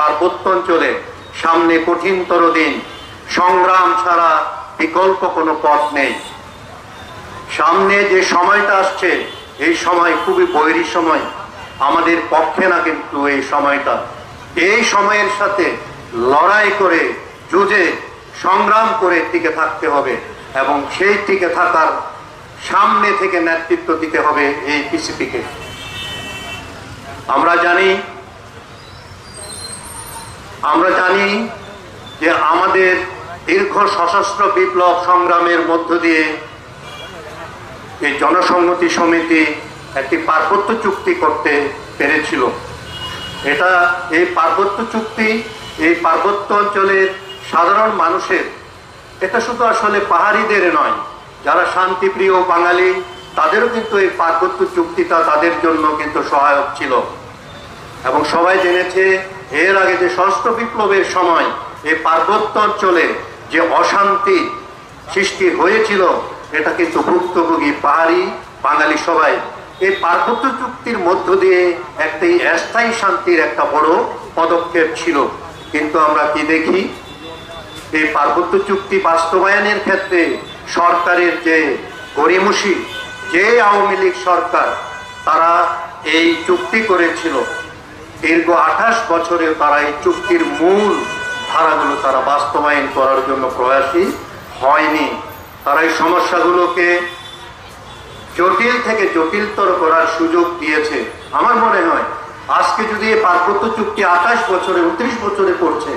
পার্বত্য অঞ্চলে সামনে কঠিনতর দিন, সংগ্রাম ছাড়া বিকল্প কোনো পথ নেই। সামনে যে সময়টা আসছে এই সময় খুবই বৈরী সময়, আমাদের পক্ষে না কিন্তু এই সময়টা। এই সময়ের সাথে লড়াই করে যুঝে সংগ্রাম করে টিকে থাকতে হবে এবং সেই টিকে থাকার সামনে থেকে নেতৃত্ব দিতে হবে এই পিসিপিকে। আমরা জানি যে আমাদের দীর্ঘ সশস্ত্র বিপ্লব সংগ্রামের মধ্য দিয়ে এই জনসংহতি সমিতি একটি পার্বত্য চুক্তি করতে পেরেছিল। এই পার্বত্য চুক্তি এই পার্বত্য অঞ্চলের সাধারণ মানুষের, এটা শুধু আসলে পাহাড়িদের নয়, যারা শান্তিপ্রিয় বাঙালি তাদেরও কিন্তু এই পার্বত্য চুক্তিটা তাদের জন্য কিন্তু সহায়ক ছিল। এবং সবাই জেনেছে এর আগে যে সশস্ত্র বিপ্লবের সময় এই পার্বত্য অঞ্চলে যে অশান্তি সৃষ্টি হয়েছিল এটা কিন্তু ভুক্তভোগী পাহাড়ি বাঙালি সবাই। এই পার্বত্য চুক্তির মধ্য দিয়ে একটি স্থায়ী শান্তির একটা বড় পদক্ষেপ ছিল। কিন্তু আমরা কি দেখি, এই পার্বত্য চুক্তি বাস্তবায়নের ক্ষেত্রে সরকারের যে গড়িমসি, যে আওয়ামী লীগ সরকার তারা এই চুক্তি করেছিল, দীর্ঘ 28 বছরে তারা এই চুক্তির মূল ধারাগুলো তারা বাস্তবায়ন করার জন্য প্রয়াসী হয়নি। তারা এই সমস্যাগুলোকে জটিল থেকে জটিলতর করার সুযোগ দিয়েছে। আমার মনে হয় আজকে যদি এই পার্বত্য চুক্তি 28 বছরে 29 বছরে পড়ছে,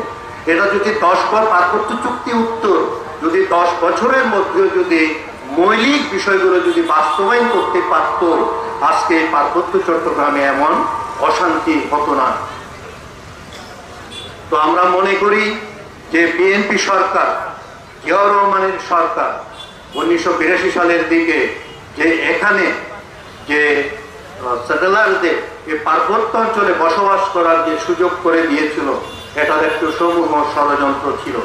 এটা যদি 10 বার পার্বত্য চুক্তি উত্তর যদি 10 বছরের মধ্যে যদি মৌলিক বিষয়গুলো যদি বাস্তবায়ন করতে পারত, আজকে পার্বত্য চট্টগ্রামে এমন অশান্তি হতো না। তো আমরা মনে করি যে বিএনপি সরকার, জিয়াউর রহমানের সরকার 1982 সালের দিকে যে এখানে যে সেটেলারদের এই পার্বত্য অঞ্চলে বসবাস করার যে সুযোগ করে দিয়েছিল, এটার একটু সমূহ ষড়যন্ত্র ছিল।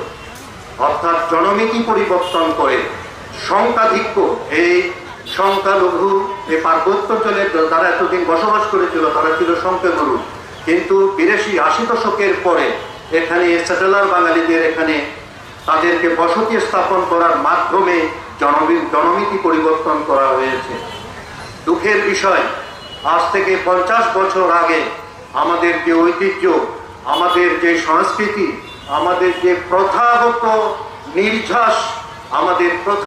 অর্থাৎ জনমিতি পরিবর্তন করে সংখ্যাধিক্য, এই সংখ্যালঘু এই পার্বত্য অঞ্চলে যারা এতদিন বসবাস করেছিল তারা ছিল সংখ্যাগুরু, কিন্তু 82-80 দশকের পরে এখানে সেটেলার বাঙালিদের এখানে তাদেরকে বসতি স্থাপন করার মাধ্যমে জনমিতি পরিবর্তন করা হয়েছে। দুঃখের বিষয়, আজ থেকে 50 বছর আগে আমাদের যে ঐতিহ্য, আমাদের যে সংস্কৃতি, আমাদের যে প্রথাগত নির্যাস, আমাদের